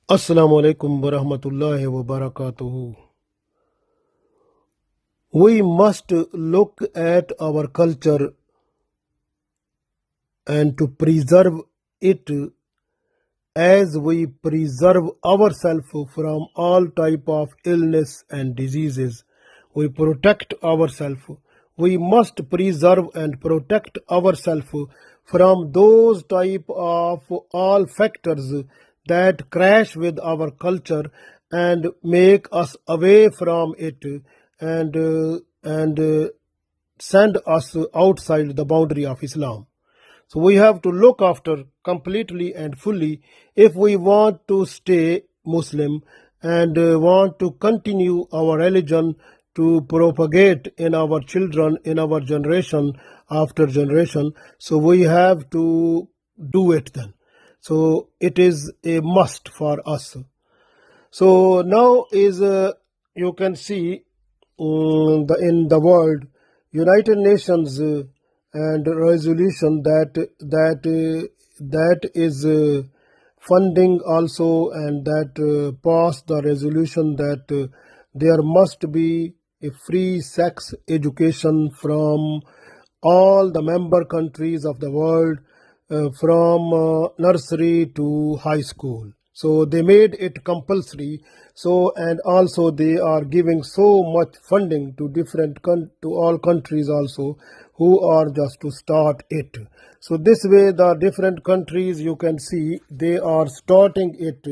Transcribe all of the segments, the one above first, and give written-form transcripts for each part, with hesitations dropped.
Assalamu alaikum wa rahmatullahi wa barakatuhu. We must look at our culture and to preserve it as we preserve ourselves from all type of illness and diseases. We protect ourselves. We must preserve and protect ourselves from those type of all factors that crash with our culture and make us away from it and send us outside the boundary of Islam. So we have to look after completely and fully if we want to stay Muslim and want to continue our religion to propagate in our children, in our generation after generation. So we have to do it then. So it is a must for us. So now is you can see in the world United Nations and resolution that is funding also, and that passed the resolution that there must be a free sex education from all the member countries of the world, from nursery to high school. So they made it compulsory. So, and also they are giving so much funding to to all countries also who are just to start it. So this way the different countries, you can see, they are starting it,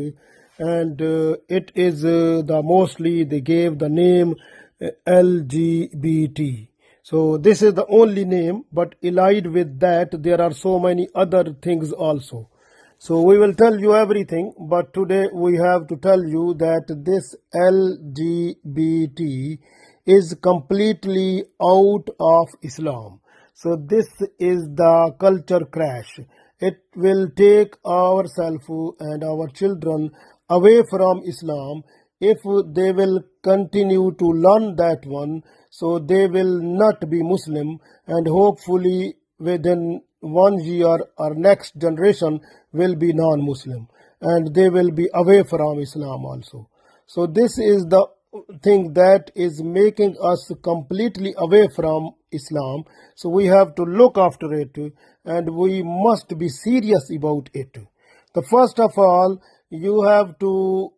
and it is the mostly they gave the name LGBT. So this is the only name, but allied with that there are so many other things also. So we will tell you everything, but today we have to tell you that this LGBT is completely out of Islam. So this is the culture crash. It will take ourselves and our children away from Islam if they will continue to learn that one. So they will not be Muslim, and hopefully within 1 year or next generation will be non-Muslim, and they will be away from Islam also. So this is the thing that is making us completely away from Islam. So we have to look after it, and we must be serious about it. The first of all, you have to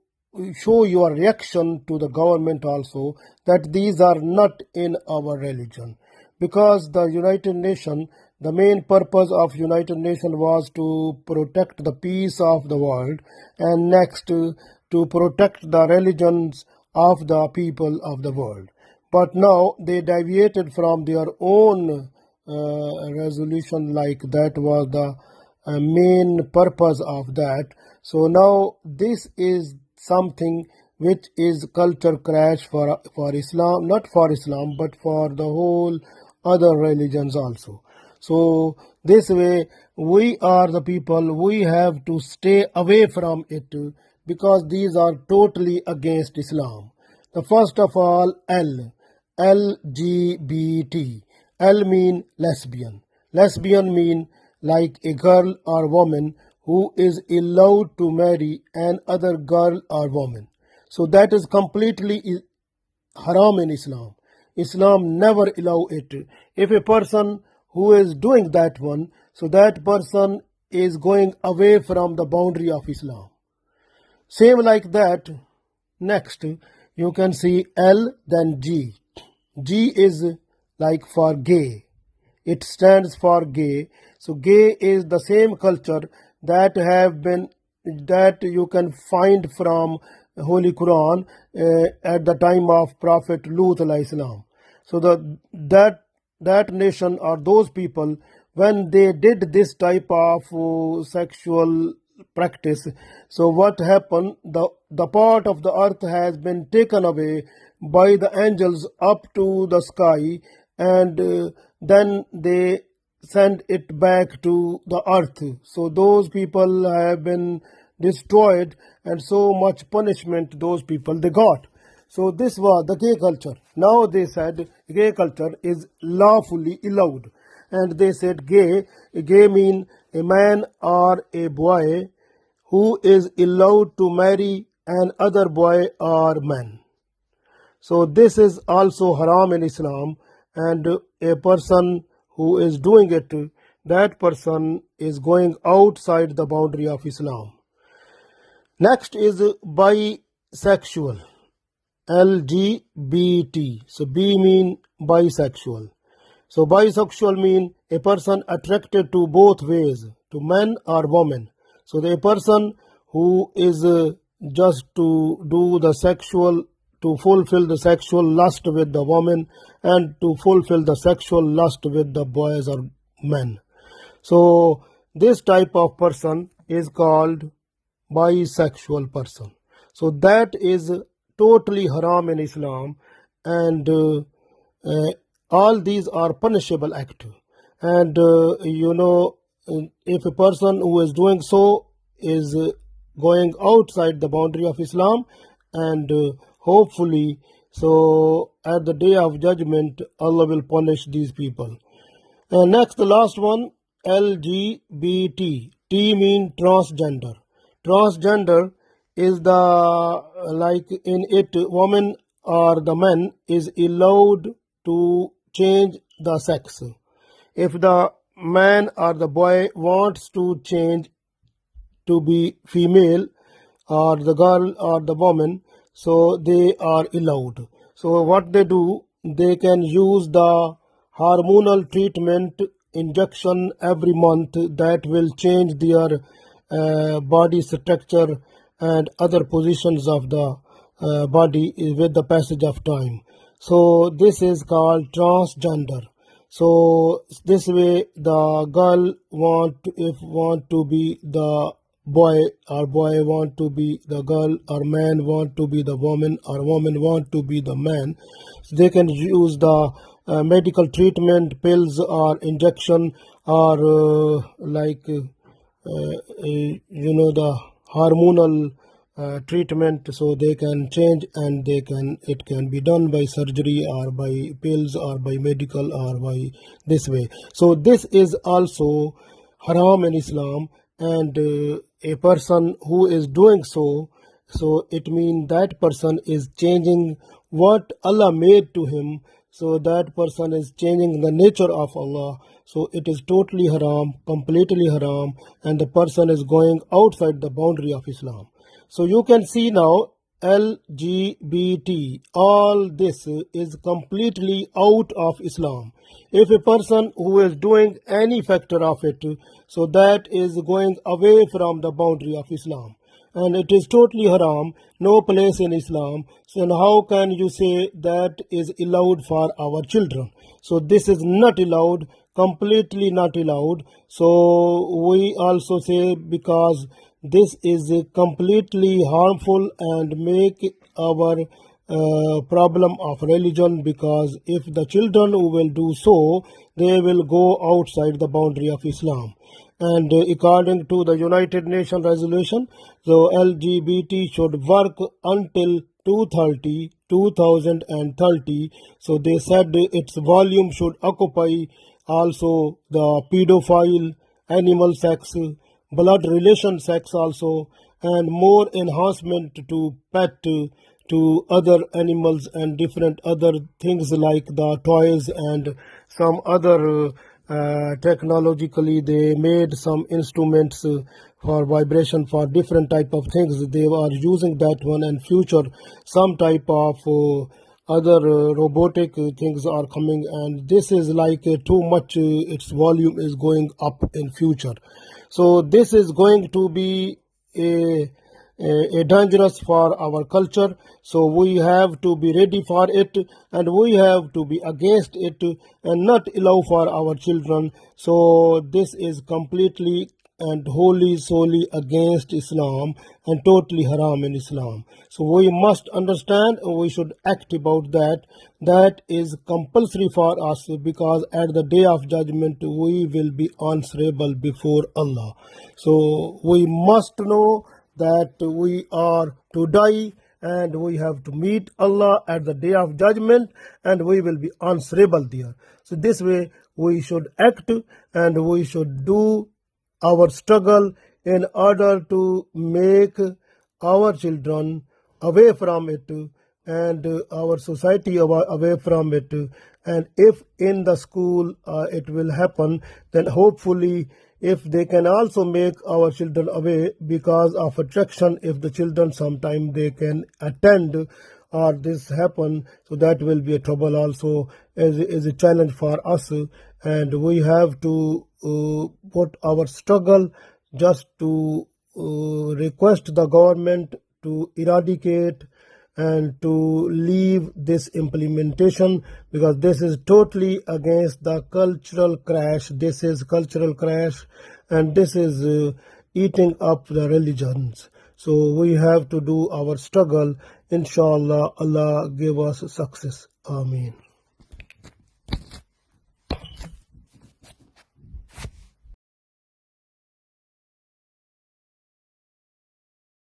show your reaction to the government also that these are not in our religion, because the United Nations, the main purpose of United Nations was to protect the peace of the world, and next to protect the religions of the people of the world. But now they deviated from their own resolution, like that was the main purpose of that. So now this is something which is culture crash for Islam, not for Islam, but for the whole other religions also. So this way we are the people, we have to stay away from it, because these are totally against Islam. The first of all, LGBT. L mean lesbian. Lesbian mean like a girl or woman who is allowed to marry another girl or woman. So that is completely haram in Islam. Islam never allow it. If a person who is doing that one, so that person is going away from the boundary of Islam. Same like that. Next, you can see L, then G. G is like for gay. It stands for gay. So gay is the same culture that you can find from Holy Quran at the time of Prophet Lut alayhi salam. So that nation or those people, when they did this type of sexual practice, so what happened, the part of the earth has been taken away by the angels up to the sky, and then they send it back to the earth. So those people have been destroyed, and so much punishment those people they got. So this was the gay culture. Now they said gay culture is lawfully allowed, and they said gay mean a man or a boy who is allowed to marry another boy or man. So this is also haram in Islam, and a person who is doing it, that person is going outside the boundary of Islam. Next is bisexual, LGBT. So B mean bisexual. So bisexual mean a person attracted to both ways, to men or women. So the person who is just to do the sexual, to fulfill the sexual lust with the woman, and to fulfill the sexual lust with the boys or men. So this type of person is called bisexual person. So that is totally haram in Islam, and uh, all these are punishable act. And if a person who is doing so is going outside the boundary of Islam, and hopefully, so at the day of judgment, Allah will punish these people. Next, the last one, LGBT. T mean transgender. Transgender is the, like in it, woman or the man is allowed to change the sex. If the man or the boy wants to change to be female, or the girl or the woman, so they are allowed. So what they do, they can use the hormonal treatment injection every month that will change their body structure and other positions of the body with the passage of time. So this is called transgender. So this way the girl want to be the boy, or boy want to be the girl, or man want to be the woman, or woman want to be the man. So they can use the medical treatment, pills or injection, or the hormonal treatment, so they can change, and it can be done by surgery or by pills or by medical or by this way. So this is also haram in Islam, and a person who is doing so it means that person is changing what Allah made to him. So that person is changing the nature of Allah. So it is totally haram, completely haram, and the person is going outside the boundary of Islam. So you can see now LGBT, all this is completely out of Islam. If a person who is doing any factor of it, so that is going away from the boundary of Islam, and it is totally haram, no place in Islam. So how can you say that is allowed for our children? So this is not allowed, completely not allowed. So we also say, because this is completely harmful and make our problem of religion, because if the children who will do so, they will go outside the boundary of Islam. And according to the United Nations resolution, so LGBT should work until 2030. So they said its volume should occupy also the pedophile, animal sex, blood relation sex also, and more enhancement to pet, to other animals and different other things like the toys, and some other technologically they made some instruments for vibration for different type of things. They are using that one, and future some type of other robotic things are coming, and this is like too much, its volume is going up in future. So this is going to be a dangerous for our culture. So we have to be ready for it, and we have to be against it and not allow for our children. So this is completely and wholly solely against Islam and totally haram in Islam. So we must understand, and we should act about that. That is compulsory for us, because at the day of judgment we will be answerable before Allah. So we must know that we are to die, and we have to meet Allah at the day of judgment, and we will be answerable there. So this way we should act, and we should do our struggle in order to make our children away from it and our society away from it. And if in the school it will happen, then hopefully if they can also make our children away because of attraction, if the children sometime they can attend or this happen, so that will be a trouble also as a challenge for us. And we have to put our struggle just to request the government to eradicate and to leave this implementation, because this is totally against the cultural crash. This is cultural crash, and this is eating up the religions. So we have to do our struggle. Inshallah, Allah give us success. Ameen.